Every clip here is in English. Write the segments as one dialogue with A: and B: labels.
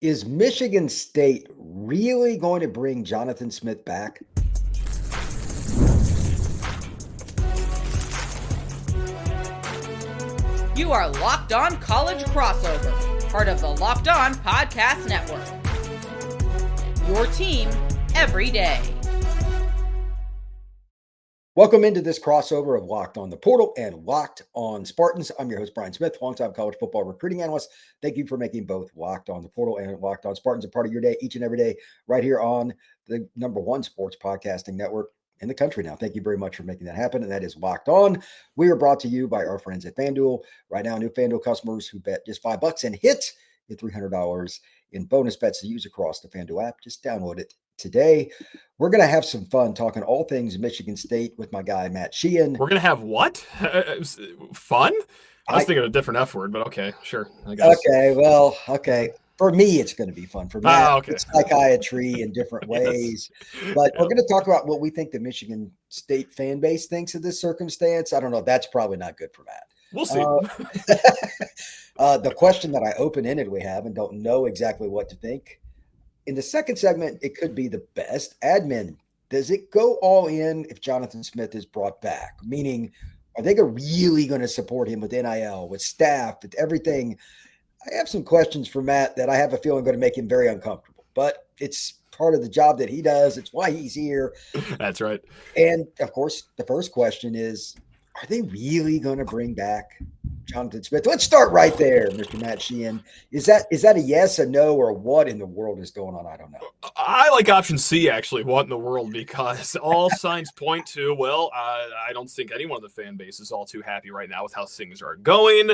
A: Is Michigan State really going to bring Jonathan Smith back?
B: You are Locked On College Crossover, part of the Locked On Podcast Network. Your team every day.
A: Welcome into this crossover of Locked On the Portal and Locked On Spartans. I'm your host, Brian Smith, longtime college football recruiting analyst. Thank you for making both Locked On the Portal and Locked On Spartans a part of your day each and every day right here on the number one sports podcasting network in the country now. Thank you very much for making that happen. And that is Locked On. We are brought to you by our friends at FanDuel. Right now, new FanDuel customers who bet just $5 and get $300 in bonus bets to use across the FanDuel app. Just download it today. We're going to have some fun talking all things Michigan State with my guy, Matt Sheehan.
C: We're going to have what? Fun? I was thinking a different F word, but okay, sure. I guess.
A: Okay. For me, it's going to be fun. For Matt,
C: okay.
A: It's psychiatry in different ways. Yes. But we're going to talk about what we think the Michigan State fan base thinks of this circumstance. I don't know. That's probably not good for Matt.
C: We'll see.
A: The question that I open-endedly have and don't know exactly what to think. In the second segment, it could be the best. Admin, does it go all in if Jonathan Smith is brought back? Meaning, are they really going to support him with NIL, with staff, with everything? I have some questions for Matt that I have a feeling going to make him very uncomfortable. But it's part of the job that he does. It's why he's here.
C: That's right.
A: And, of course, the first question is, are they really going to bring back Jonathan Smith? Let's start right there, Mr. Matt Sheehan. Is that a yes, a no, or what in the world is going on? I don't know.
C: I like option C, actually, what in the world, because all signs point to, I don't think anyone in the fan base is all too happy right now with how things are going.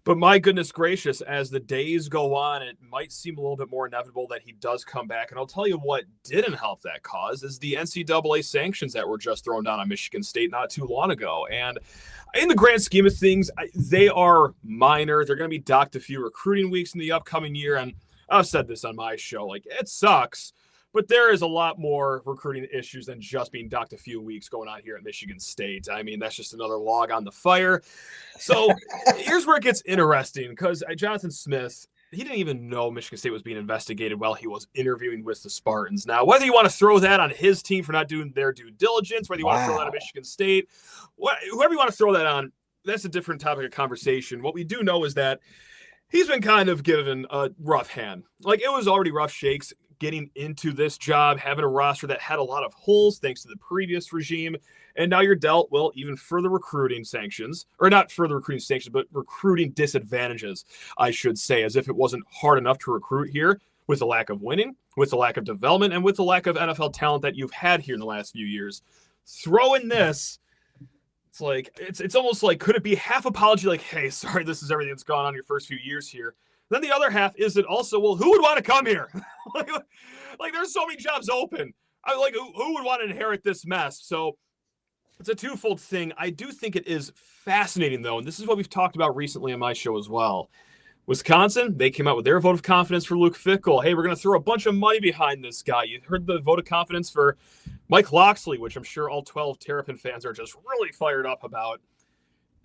C: But my goodness gracious, as the days go on, it might seem a little bit more inevitable that he does come back. And I'll tell you what didn't help that cause is the NCAA sanctions that were just thrown down on Michigan State not too long ago. And in the grand scheme of things, they are minor. They're going to be docked a few recruiting weeks in the upcoming year. And I've said this on my show, it sucks. But there is a lot more recruiting issues than just being docked a few weeks going on here at Michigan State. I mean, that's just another log on the fire. So here's where it gets interesting because Jonathan Smith, he didn't even know Michigan State was being investigated while he was interviewing with the Spartans. Now, whether you want to throw that on his team for not doing their due diligence, whether you want to throw that on Michigan State, whoever you want to throw that on, that's a different topic of conversation. What we do know is that he's been kind of given a rough hand. It was already rough shakes getting into this job, having a roster that had a lot of holes thanks to the previous regime. And now you're dealt, even further recruiting sanctions, or not further recruiting sanctions, but recruiting disadvantages, I should say, as if it wasn't hard enough to recruit here with the lack of winning, with the lack of development, and with the lack of NFL talent that you've had here in the last few years. Throw in this, it's almost like, could it be half apology, hey, sorry, this is everything that's gone on your first few years here. Then the other half is it also, who would want to come here? There's so many jobs open. Who would want to inherit this mess? So it's a twofold thing. I do think it is fascinating, though, and this is what we've talked about recently on my show as well. Wisconsin, they came out with their vote of confidence for Luke Fickell. Hey, we're going to throw a bunch of money behind this guy. You heard the vote of confidence for Mike Locksley, which I'm sure all 12 Terrapin fans are just really fired up about.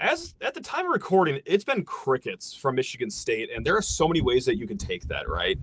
C: As at the time of recording, it's been crickets from Michigan State, and there are so many ways that you can take that, right?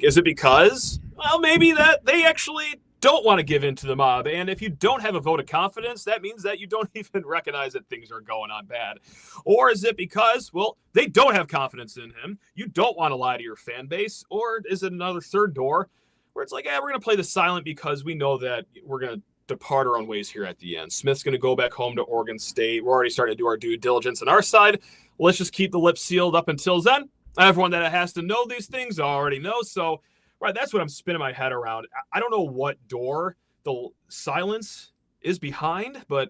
C: Is it because, maybe that they actually don't want to give in to the mob, and if you don't have a vote of confidence, that means that you don't even recognize that things are going on bad. Or is it because, they don't have confidence in him, you don't want to lie to your fan base, or is it another third door where it's we're going to play the silent because we know that we're going to depart our own ways here at the end. Smith's going to go back home to Oregon State. We're already starting to do our due diligence on our side. Let's just keep the lips sealed up until then. Everyone that has to know these things already knows. So, right, that's what I'm spinning my head around. I don't know what door the silence is behind, but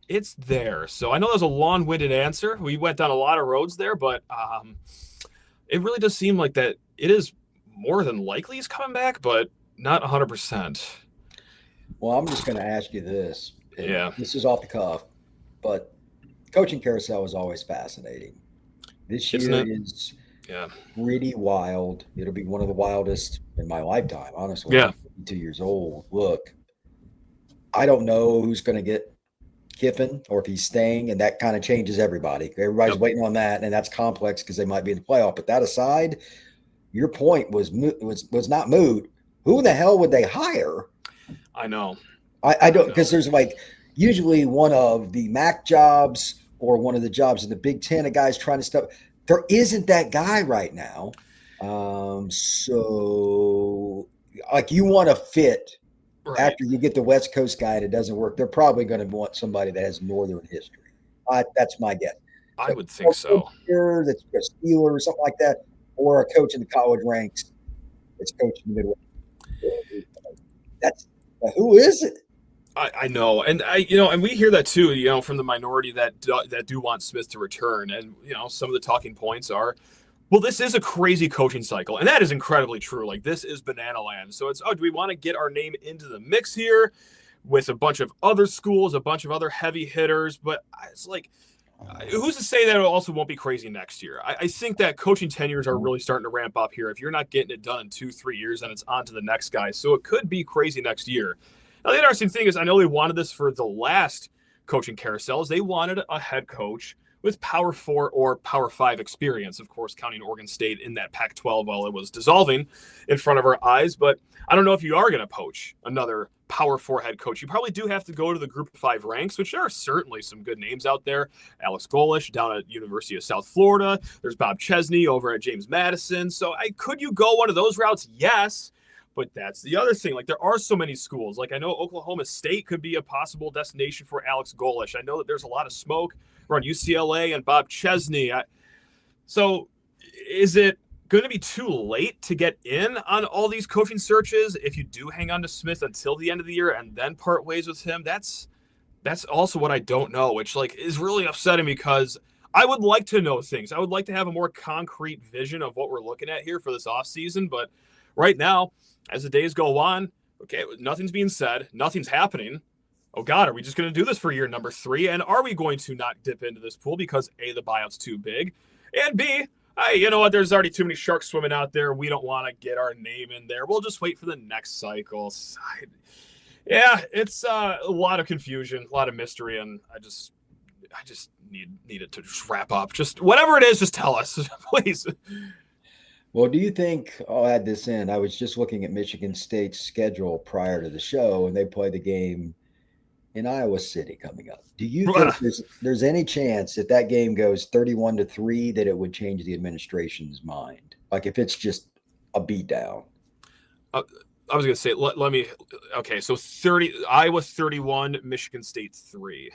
C: it's there. So I know there's a long-winded answer. We went down a lot of roads there, but it really does seem like that it is more than likely he's coming back, but not 100%.
A: Well, I'm just going to ask you this.
C: Yeah.
A: This is off the cuff, but coaching carousel is always fascinating. This year is pretty wild. It'll be one of the wildest in my lifetime, honestly.
C: Yeah.
A: I'm 52 years old. Look, I don't know who's going to get Kiffin or if he's staying, and that kind of changes everybody. Everybody's waiting on that, and that's complex because they might be in the playoff. But that aside, your point was not moot. Who the hell would they hire?
C: I know.
A: I don't, because there's like usually one of the MAC jobs or one of the jobs in the Big Ten, a guy's trying to stuff. There isn't that guy right now. So like you want to fit after you get the West Coast guy and it doesn't work. They're probably going to want somebody that has Northern history. That's my guess.
C: I would think so.
A: That's a Steeler or something like that, or a coach in the college ranks that's coaching the Midwest. That's who is it?
C: I know, and and we hear that too, from the minority that do want Smith to return, and some of the talking points are, well, this is a crazy coaching cycle, and that is incredibly true. Like this is banana land. So it's, do we want to get our name into the mix here with a bunch of other schools, a bunch of other heavy hitters? But it's like, who's to say that it also won't be crazy next year? I think that coaching tenures are really starting to ramp up here. If you're not getting it done in 2-3 years, then it's on to the next guy. So it could be crazy next year. Now, the interesting thing is I know they wanted this for the last coaching carousels. They wanted a head coach with Power 4 or Power 5 experience, of course, counting Oregon State in that Pac-12 while it was dissolving in front of our eyes. But I don't know if you are going to poach another Power 4 head coach. You probably do have to go to the Group of 5 ranks, which there are certainly some good names out there. Alex Golesh down at University of South Florida. There's Bob Chesney over at James Madison. So could you go one of those routes? Yes. But that's the other thing. Like, there are so many schools. Like, I know Oklahoma State could be a possible destination for Alex Golesh. I know that there's a lot of smoke around UCLA and Bob Chesney. So is it going to be too late to get in on all these coaching searches if you do hang on to Smith until the end of the year and then part ways with him? That's also what I don't know, which is really upsetting because I would like to know things. I would like to have a more concrete vision of what we're looking at here for this offseason. But right now, as the days go on, okay, nothing's being said, nothing's happening. Oh God, are we just going to do this for year number 3? And are we going to not dip into this pool because A, the buyout's too big, and B, you know what, there's already too many sharks swimming out there. We don't want to get our name in there. We'll just wait for the next cycle. Yeah, it's a lot of confusion, a lot of mystery, and I just need it to just wrap up. Just whatever it is, just tell us, please.
A: Well, do you think, I'll add this in, I was just looking at Michigan State's schedule prior to the show, and they play the game in Iowa City coming up. Do you think there's any chance that game goes 31-3 that it would change the administration's mind? Like if it's just a beatdown?
C: I was going to say, let me, okay, so Iowa 31, Michigan State 3.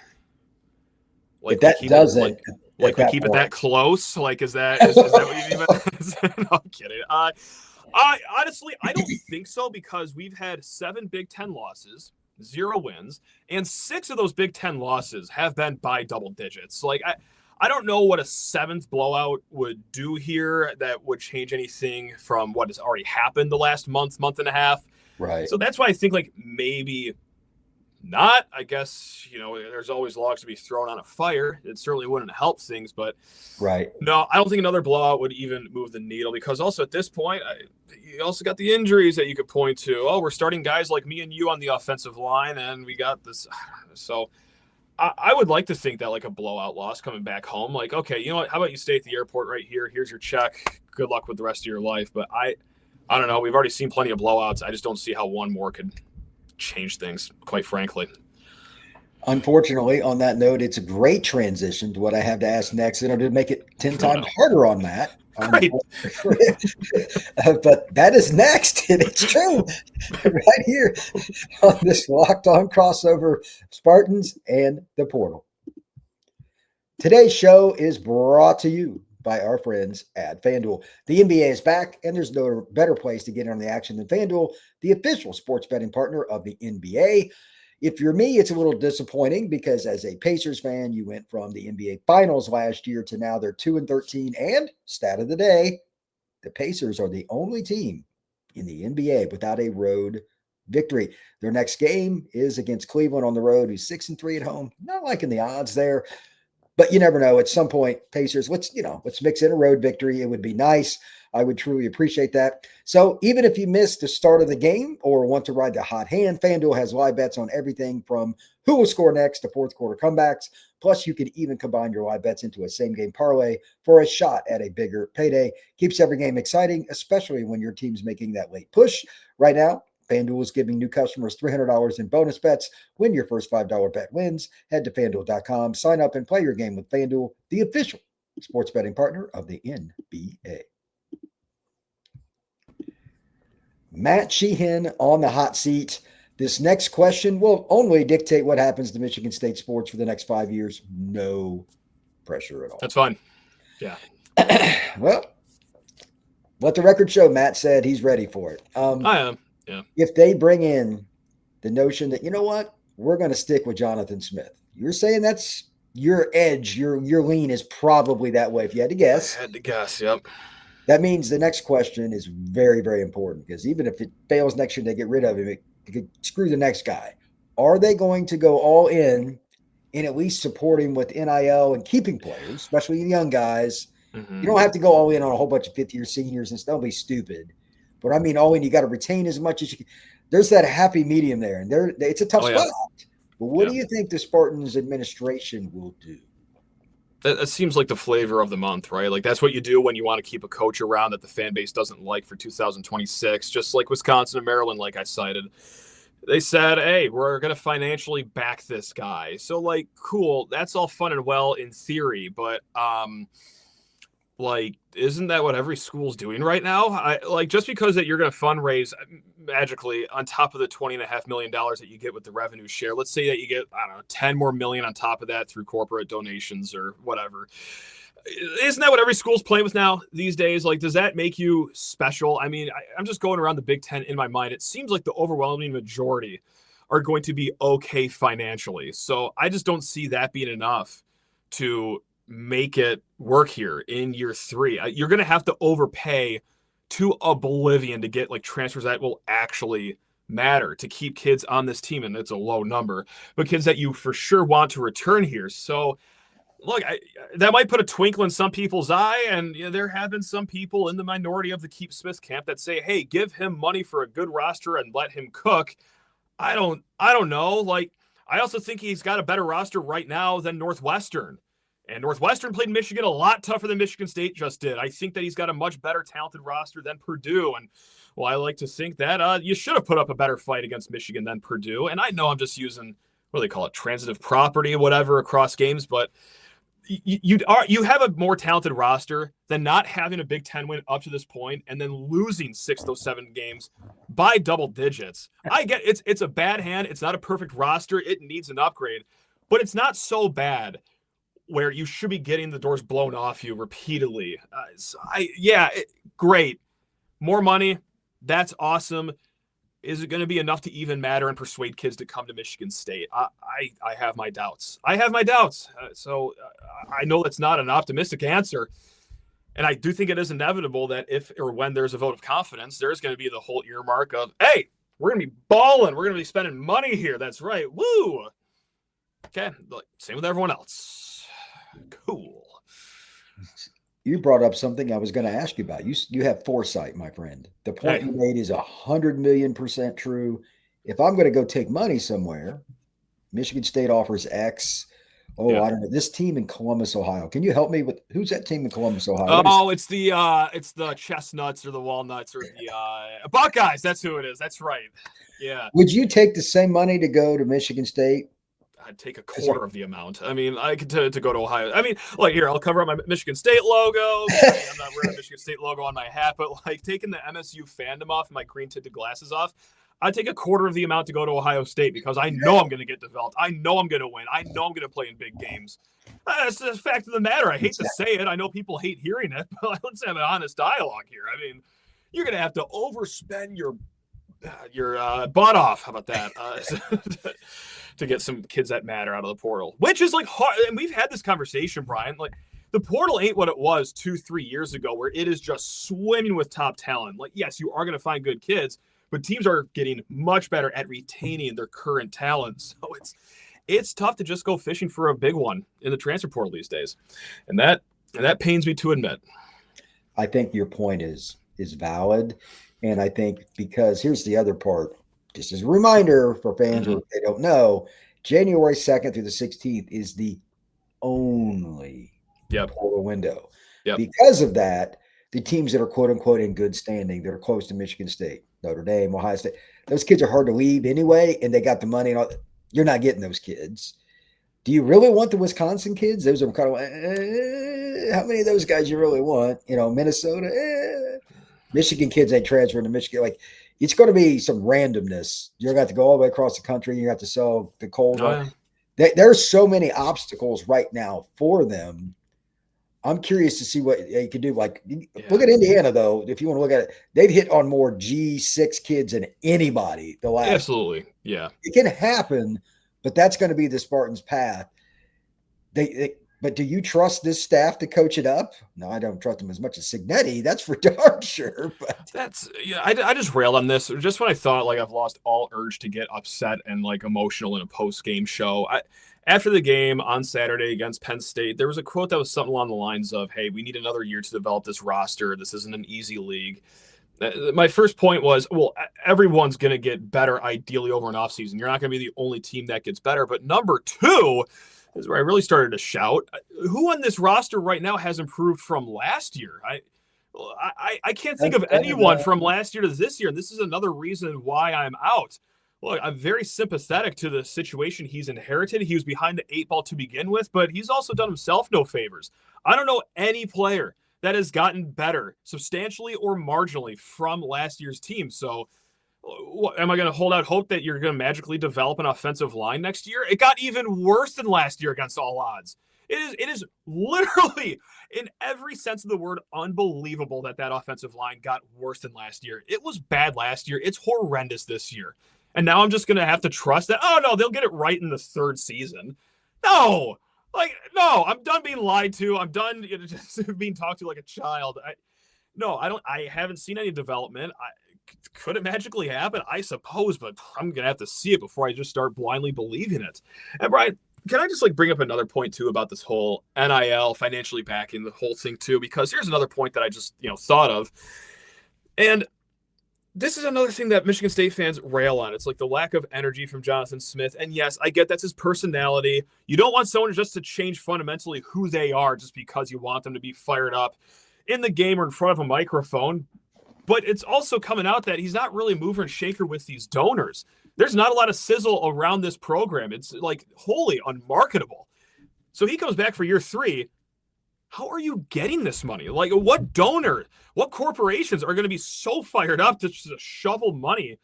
A: Like if that doesn't...
C: Like we keep it that close? Like, is that what you mean? No, I'm kidding. I honestly, I don't think so because we've had 7 Big Ten losses, 0 wins, and 6 of those Big Ten losses have been by double digits. Like, I don't know what a 7th blowout would do here that would change anything from what has already happened the last month and a half.
A: Right.
C: So that's why I think maybe not. I guess, there's always logs to be thrown on a fire. It certainly wouldn't help things, but
A: right.
C: No, I don't think another blowout would even move the needle because also at this point, you also got the injuries that you could point to. Oh, we're starting guys like me and you on the offensive line, and we got this. So I would like to think that a blowout loss coming back home, okay, you know what? How about you stay at the airport right here? Here's your check. Good luck with the rest of your life. But I don't know. We've already seen plenty of blowouts. I just don't see how one more could change things, quite frankly.
A: Unfortunately, on that note, it's a great transition to what I have to ask next, and it'll make it 10 times harder on Matt.
C: Right.
A: But that is next, and it's true right here on this Locked On crossover, Spartans and the Portal. Today's show is brought to you by our friends at FanDuel. The NBA is back, and there's no better place to get in on the action than FanDuel, the official sports betting partner of the NBA. If you're me, it's a little disappointing because as a Pacers fan, you went from the NBA Finals last year to now they're 2-13. And stat of the day, the Pacers are the only team in the NBA without a road victory. Their next game is against Cleveland on the road, who's 6-3 at home. Not liking the odds there. But you never know. At some point, Pacers, let's mix in a road victory. It would be nice. I would truly appreciate that. So even if you missed the start of the game or want to ride the hot hand, FanDuel has live bets on everything from who will score next to fourth quarter comebacks. Plus, you can even combine your live bets into a same-game parlay for a shot at a bigger payday. Keeps every game exciting, especially when your team's making that late push. Right now, FanDuel is giving new customers $300 in bonus bets when your first $5 bet wins. Head to FanDuel.com, sign up, and play your game with FanDuel, the official sports betting partner of the NBA. Matt Sheehan on the hot seat. This next question will only dictate what happens to Michigan State sports for the next 5 years. No pressure at all.
C: That's fine. Yeah.
A: Well, let the record show, Matt said he's ready for it.
C: I am. Yeah.
A: If they bring in the notion that, you know what, we're going to stick with Jonathan Smith. You're saying that's your edge, your lean is probably that way if you had to guess.
C: I had to guess, yep.
A: That means the next question is very, very important because even if it fails next year, they get rid of him, it could screw the next guy. Are they going to go all in at least supporting with NIL and keeping players, especially the young guys? Mm-hmm. You don't have to go all in on a whole bunch of fifth-year seniors and stuff. Don't be stupid. But I mean, all in, you got to retain as much as you can. There's that happy medium there, and it's a tough spot. But what do you think the Spartans administration will do?
C: That seems like the flavor of the month, right? Like that's what you do when you want to keep a coach around that the fan base doesn't like for 2026, just like Wisconsin and Maryland, like I cited. They said, hey, we're going to financially back this guy. So like, cool. That's all fun and well in theory, but like, isn't that what every school's doing right now? Just because that you're going to fundraise magically on top of the $20.5 million that you get with the revenue share. Let's say that you get, I don't know, 10 more million on top of that through corporate donations or whatever. Isn't that what every school's playing with now these days? Like, does that make you special? I mean, I'm just going around the Big Ten in my mind. It seems like the overwhelming majority are going to be okay financially. So I just don't see that being enough to make it work here in year 3. You're going to have to overpay to oblivion to get like transfers that will actually matter to keep kids on this team. And it's a low number, but kids that you for sure want to return here. So look, that might put a twinkle in some people's eye. And there have been some people in the minority of the Keep Smith camp that say, hey, give him money for a good roster and let him cook. I don't know. Like, I also think he's got a better roster right now than Northwestern. And Northwestern played Michigan a lot tougher than Michigan State just did. I think that he's got a much better talented roster than Purdue. And well, I like to think that you should have put up a better fight against Michigan than Purdue. And I know I'm just using, what do they call it, transitive property, whatever, across games. But you have a more talented roster than not having a Big Ten win up to this point and then losing 6 of those 7 games by double digits. I get it's a bad hand. It's not a perfect roster. It needs an upgrade. But it's not so bad where you should be getting the doors blown off you repeatedly. Great. More money. That's awesome. Is it going to be enough to even matter and persuade kids to come to Michigan State? I have my doubts. So I know that's not an optimistic answer. And I do think it is inevitable that if or when there's a vote of confidence, there's going to be the whole earmark of, hey, we're going to be balling. We're going to be spending money here. That's right. Woo. Okay. Same with everyone else. Cool.
A: You brought up something I was going to ask you about. You have foresight, my friend. The point you made is 100,000,000% true. If I'm going to go take money somewhere, Michigan State offers X. I don't know. This team in Columbus, Ohio. Can you help me with who's that team in Columbus, Ohio?
C: It's the Chestnuts or the Walnuts or the Buckeyes. That's who it is. That's right. Yeah.
A: Would you take the same money to go to Michigan State?
C: I'd take a quarter of the amount. I mean, I could to go to Ohio. I mean, like here, I'll cover up my Michigan State logo. I'm not wearing a Michigan State logo on my hat, but like taking the MSU fandom off and my green tinted glasses off, I'd take a quarter of the amount to go to Ohio State because I know I'm going to get developed. I know I'm going to win. I know I'm going to play in big games. That's the fact of the matter. I hate to say it. I know people hate hearing it, but let's have an honest dialogue here. I mean, you're going to have to overspend your butt off. How about that? To get some kids that matter out of the portal, which is like hard. And we've had this conversation, Brian, like the portal ain't what it was 2-3 years ago, where it is just swimming with top talent. Like, yes, you are going to find good kids, but teams are getting much better at retaining their current talent. So it's tough to just go fishing for a big one in the transfer portal these days. And that pains me to admit.
A: I think your point is valid. And I think because here's the other part, just as a reminder for fans or if they don't know, January 2nd through the 16th is the only portal window. Because of that, the teams that are quote unquote in good standing, that are close to Michigan State, Notre Dame, Ohio State, those kids are hard to leave anyway, and they got the money and all. You're not getting those kids. Do you really want the Wisconsin kids? Those are kind of how many of those guys you really want? Minnesota, Michigan kids ain't transferring to Michigan. Like, it's going to be some randomness. You're going to have to go all the way across the country. You have to sell the cold. There's so many obstacles right now for them. I'm curious to see what they could do. Like, look at Indiana, though. If you want to look at it, they've hit on more G6 kids than anybody.
C: Absolutely. Yeah.
A: It can happen, but that's going to be the Spartans' path. But do you trust this staff to coach it up? No, I don't trust them as much as Signetti. That's for darn sure. But
C: I just railed on this just when I thought like I've lost all urge to get upset and like emotional in a post-game show. After the game on Saturday against Penn State, there was a quote that was something along the lines of, "Hey, we need another year to develop this roster. This isn't an easy league." My first point was, well, everyone's going to get better ideally over an offseason. You're not going to be the only team that gets better. But number two is where I really started to shout. Who on this roster right now has improved from last year? I can't think of anyone from last year to this year. And this is another reason why I'm out. Look, I'm very sympathetic to the situation he's inherited. He was behind the 8 ball to begin with, but he's also done himself no favors. I don't know any player that has gotten better substantially or marginally from last year's team. So am I going to hold out hope that you're going to magically develop an offensive line next year? It got even worse than last year against all odds. It is literally, in every sense of the word, unbelievable that offensive line got worse than last year. It was bad last year. It's horrendous this year. And now I'm just going to have to trust that, oh, no, they'll get it right in the third season. No, I'm done being lied to. I'm done just being talked to like a child. I haven't seen any development. Could it magically happen? I suppose, but I'm going to have to see it before I just start blindly believing it. And Brian, can I just bring up another point too about this whole NIL financially backing the whole thing too? Because here's another point that I just, thought of. And this is another thing that Michigan State fans rail on. It's like the lack of energy from Jonathan Smith. And yes, I get that's his personality. You don't want someone just to change fundamentally who they are just because you want them to be fired up in the game or in front of a microphone. But it's also coming out that he's not really mover and shaker with these donors. There's not a lot of sizzle around this program. It's like wholly unmarketable. So he comes back for year 3. How are you getting this money? Like, what donor, what corporations are going to be so fired up to just shovel money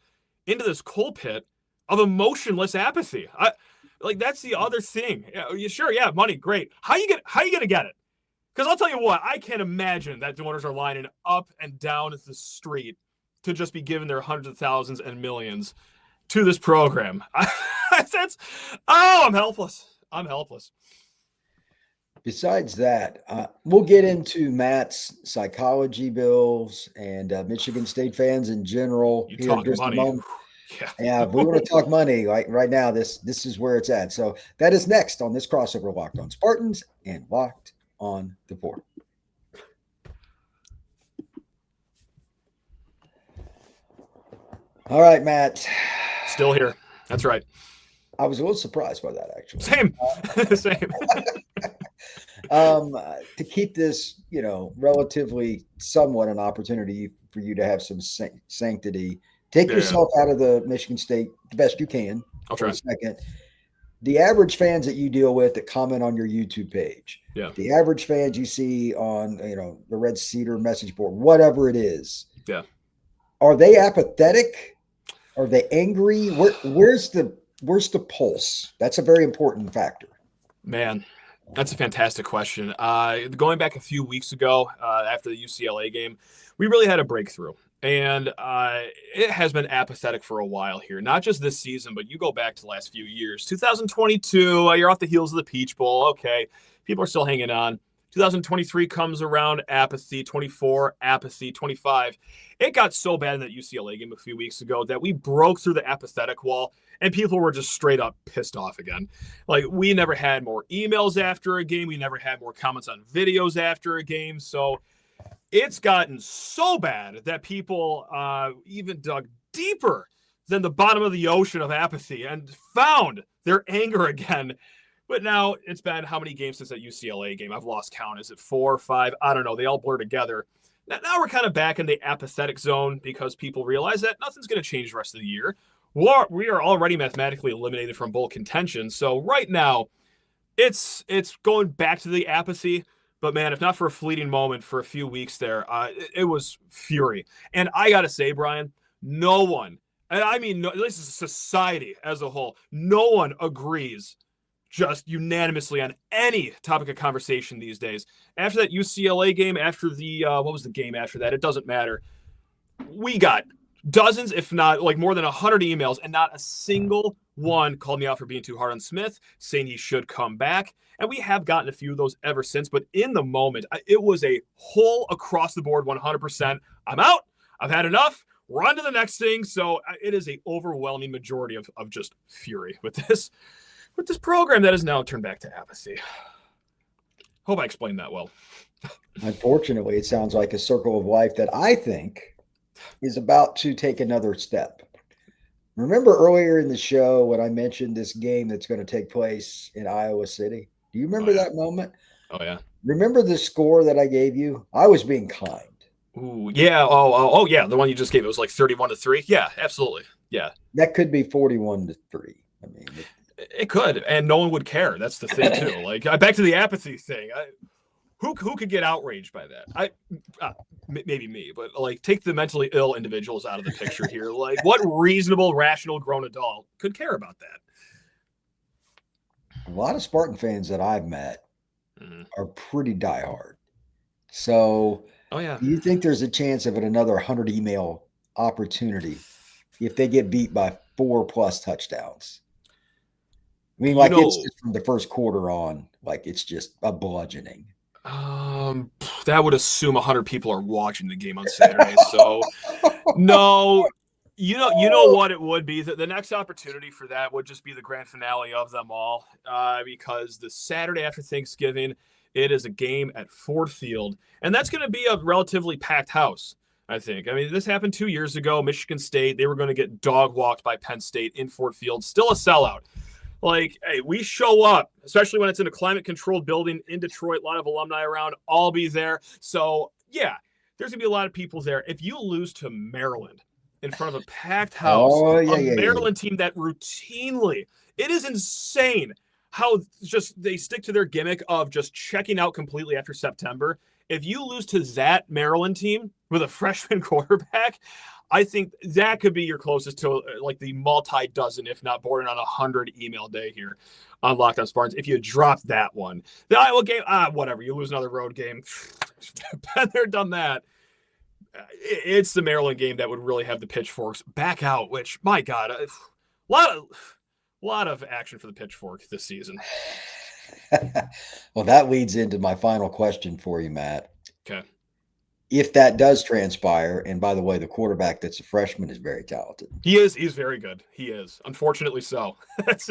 C: into this coal pit of emotionless apathy? That's the other thing. Sure, yeah, money, great. How you going to get it? Because I'll tell you what, I can't imagine that donors are lining up and down the street to just be giving their hundreds of thousands and millions to this program. I'm helpless.
A: Besides that, we'll get into Matt's psychology bills and Michigan State fans in general.
C: You talk money.
A: Yeah, we want to talk money. Like right now, this is where it's at. So that is next on this crossover, Locked On Spartans and Locked On the Portal. All right, Matt.
C: Still here. That's right.
A: I was a little surprised by that, actually.
C: Same.
A: To keep this, relatively somewhat an opportunity for you to have some sanctity, take yourself out of the Michigan State the best you can.
C: I'll try.
A: A second. The average fans that you deal with that comment on your YouTube page, the average fans you see on, the Red Cedar message board, whatever it is, are they apathetic? Are they angry? Where's the pulse? That's a very important factor.
C: Man, that's a fantastic question. Going back a few weeks ago, after the UCLA game, we really had a breakthrough. And it has been apathetic for a while here. Not just this season, but you go back to the last few years. 2022, you're off the heels of the Peach Bowl. Okay, people are still hanging on. 2023 comes around, apathy. 24, apathy. 25. It got so bad in that UCLA game a few weeks ago that we broke through the apathetic wall, and people were just straight up pissed off again. Like, we never had more emails after a game. We never had more comments on videos after a game. So It's gotten so bad that people even dug deeper than the bottom of the ocean of apathy and found their anger again. But now it's been how many games since that UCLA game? I've lost count. Is it 4 or 5? I don't know. They all blur together. Now we're kind of back in the apathetic zone because people realize that nothing's going to change the rest of the year. We are already mathematically eliminated from bowl contention. So right now, it's going back to the apathy. But man, if not for a fleeting moment for a few weeks there, it was fury. And I got to say, Brian, no one, and I mean, this is society as a whole, no one agrees just unanimously on any topic of conversation these days. After that UCLA game, after the, what was the game after that? It doesn't matter. We got dozens, if not like more than 100 emails, and not a single one called me out for being too hard on Smith, saying he should come back. And we have gotten a few of those ever since. But in the moment, it was a whole across the board 100%. I'm out. I've had enough. We're on to the next thing. So it is a overwhelming majority of just fury with this program that has now turned back to apathy. Hope I explained that well.
A: Unfortunately, it sounds like a circle of life that I think is about to take another step. Remember earlier in the show when I mentioned this game that's going to take place in Iowa City? Do you remember that moment?
C: Oh, yeah.
A: Remember the score that I gave you? I was being kind.
C: Ooh, yeah. Oh, yeah. The one you just gave, it was like 31-3. Yeah, absolutely. Yeah.
A: That could be 41-3. I mean,
C: it could, and no one would care. That's the thing too. Like back to the apathy thing. Who could get outraged by that? Maybe me, but like take the mentally ill individuals out of the picture here. Like what reasonable, rational, grown adult could care about that?
A: A lot of Spartan fans that I've met are pretty diehard. So,
C: oh yeah,
A: do you think there's a chance of another 100 email opportunity if they get beat by 4+ touchdowns? I mean, like it's just from the first quarter on, like it's just a bludgeoning.
C: That would assume 100 people are watching the game on Saturday. So, no, you know what it would be. The next opportunity for that would just be the grand finale of them all, because the Saturday after Thanksgiving, it is a game at Ford Field, and that's going to be a relatively packed house. I think. I mean, this happened 2 years ago. Michigan State, they were going to get dog walked by Penn State in Ford Field. Still a sellout. Like, hey, we show up, especially when it's in a climate-controlled building in Detroit, a lot of alumni around, I'll be there. So, yeah, there's going to be a lot of people there. If you lose to Maryland in front of a packed house, Maryland team that routinely, it is insane how just they stick to their gimmick of just checking out completely after September. If you lose to that Maryland team with a freshman quarterback, I think that could be your closest to like the multi-dozen, if not bordering on 100 email day here on Locked On Spartans. If you drop that one, the Iowa game, whatever, you lose another road game. Been there, done that. It's the Maryland game that would really have the pitchforks back out, which, my God, a lot of action for the pitchfork this season.
A: Well, that leads into my final question for you, Matt.
C: Okay.
A: If that does transpire, and by the way, the quarterback that's a freshman is very talented.
C: He is. He's very good. He is. Unfortunately so.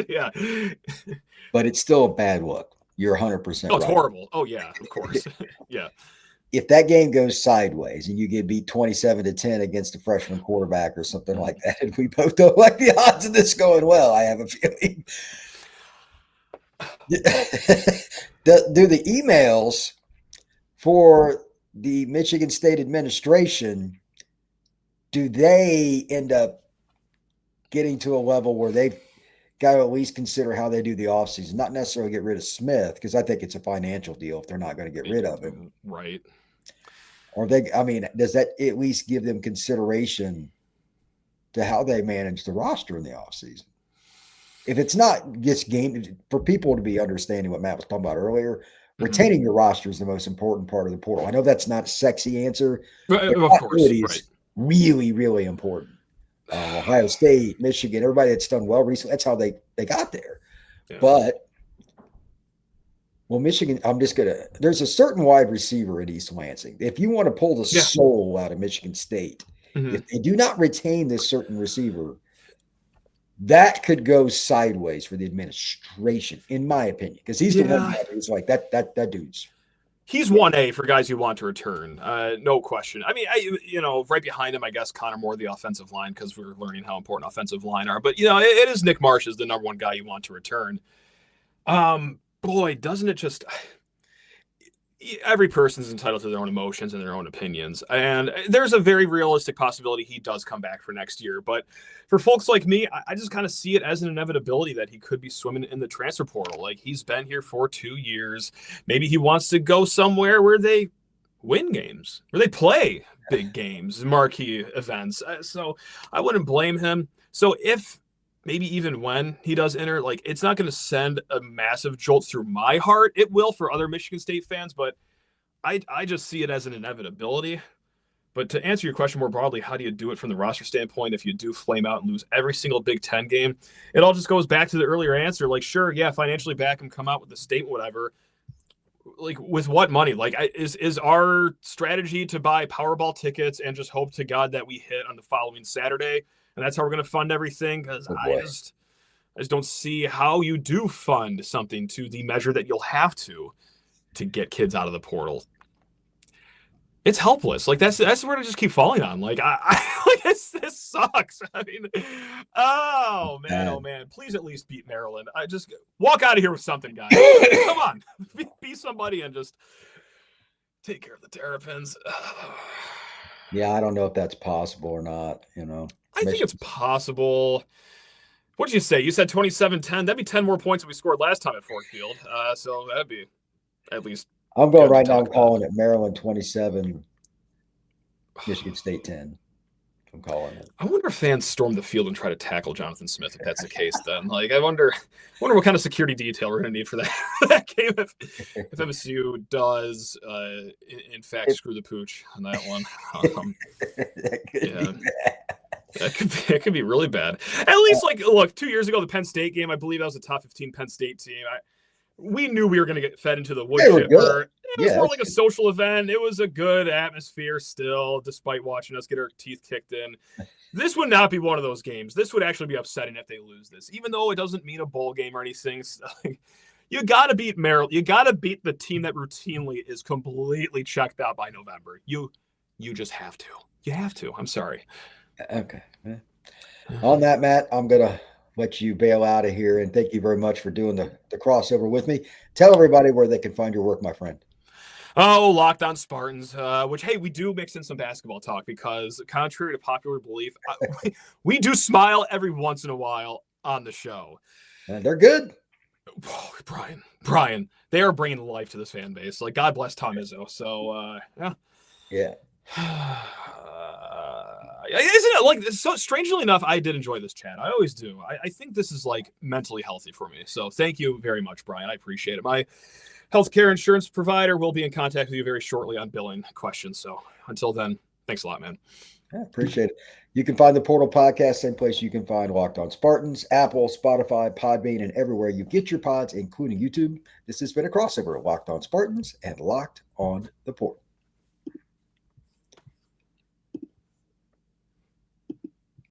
C: Yeah.
A: But it's still a bad look. You're 100%
C: Oh, it's horrible. Oh, yeah, of course. Yeah.
A: If that game goes sideways and you get beat 27-10 against a freshman quarterback or something like that, and we both don't like the odds of this going well, I have a feeling. Do the emails for the Michigan State administration, do they end up getting to a level where they've got to at least consider how they do the offseason, not necessarily get rid of Smith, because I think it's a financial deal if they're not going to get rid of him.
C: Right.
A: Or does that at least give them consideration to how they manage the roster in the offseason? If it's not just game, for people to be understanding what Matt was talking about earlier, retaining your roster is the most important part of the portal. I know that's not a sexy answer, but
C: of course,
A: is really, really important. Ohio State, Michigan, everybody that's done well recently, that's how they got there. Yeah. But, well, Michigan, there's a certain wide receiver in East Lansing. If you want to pull the soul out of Michigan State, if they do not retain this certain receiver, that could go sideways for the administration, in my opinion, because he's the one who's like that dude's
C: He's 1A for guys you want to return. No question. I mean, right behind him, I guess, Connor Moore, the offensive line, because we're learning how important offensive line are. But, it is Nick Marsh is the number one guy you want to return. Boy, doesn't it just – every person's entitled to their own emotions and their own opinions. And there's a very realistic possibility he does come back for next year. But for folks like me, I just kind of see it as an inevitability that he could be swimming in the transfer portal. Like, he's been here for 2 years. Maybe he wants to go somewhere where they win games, where they play big games, marquee events. So I wouldn't blame him. So if maybe even when he does enter, like, it's not going to send a massive jolt through my heart. It will for other Michigan State fans, but I just see it as an inevitability. But to answer your question more broadly, how do you do it from the roster standpoint if you do flame out and lose every single Big Ten game? It all just goes back to the earlier answer. Like, sure, yeah, financially back him, come out with the statement, whatever. Like, with what money? Like, is our strategy to buy Powerball tickets and just hope to God that we hit on the following Saturday? And that's how we're going to fund everything, because I just don't see how you do fund something to the measure that you'll have to get kids out of the portal. It's helpless. Like, that's where to just keep falling on. Like, this sucks. I mean, oh man, please at least beat Maryland. I just walk out of here with something, guys. Come on, be somebody and just take care of the Terrapins.
A: Yeah, I don't know if that's possible or not.
C: I think it's possible. What did you say? You said 27-10. That'd be 10 more points than we scored last time at Ford Field. So that'd be at least.
A: I'm going right now. I'm calling it Maryland 27, Michigan State 10. I'm calling it.
C: I wonder if fans storm the field and try to tackle Jonathan Smith if that's the case. Then, like, I wonder what kind of security detail we're going to need for that game if MSU does, in fact, screw the pooch on that one. It could be really bad. At least, like, look, 2 years ago, the Penn State game, I believe that was a top 15 Penn State team. We knew we were going to get fed into the wood chipper. It was more like a social event. It was a good atmosphere still, despite watching us get our teeth kicked in. This would not be one of those games. This would actually be upsetting if they lose this, even though it doesn't mean a bowl game or anything. You got to beat Maryland. You got to beat the team that routinely is completely checked out by November. You just have to. You have to. I'm sorry.
A: Okay. On that, Matt, I'm going to let you bail out of here. And thank you very much for doing the crossover with me. Tell everybody where they can find your work, my friend.
C: Oh, Locked On Spartans, which, hey, we do mix in some basketball talk because, contrary to popular belief, we do smile every once in a while on the show.
A: And they're good.
C: Oh, Brian, they are bringing life to this fan base. Like, God bless Tom Izzo. So, yeah. Isn't it like so? Strangely enough, I did enjoy this chat. I always do. I think this is like mentally healthy for me. So thank you very much, Brian. I appreciate it. My healthcare insurance provider will be in contact with you very shortly on billing questions. So until then, thanks a lot, man.
A: I appreciate it. You can find the Portal Podcast, same place you can find Locked On Spartans, Apple, Spotify, Podbean, and everywhere you get your pods, including YouTube. This has been a crossover of Locked On Spartans and Locked On the Portal.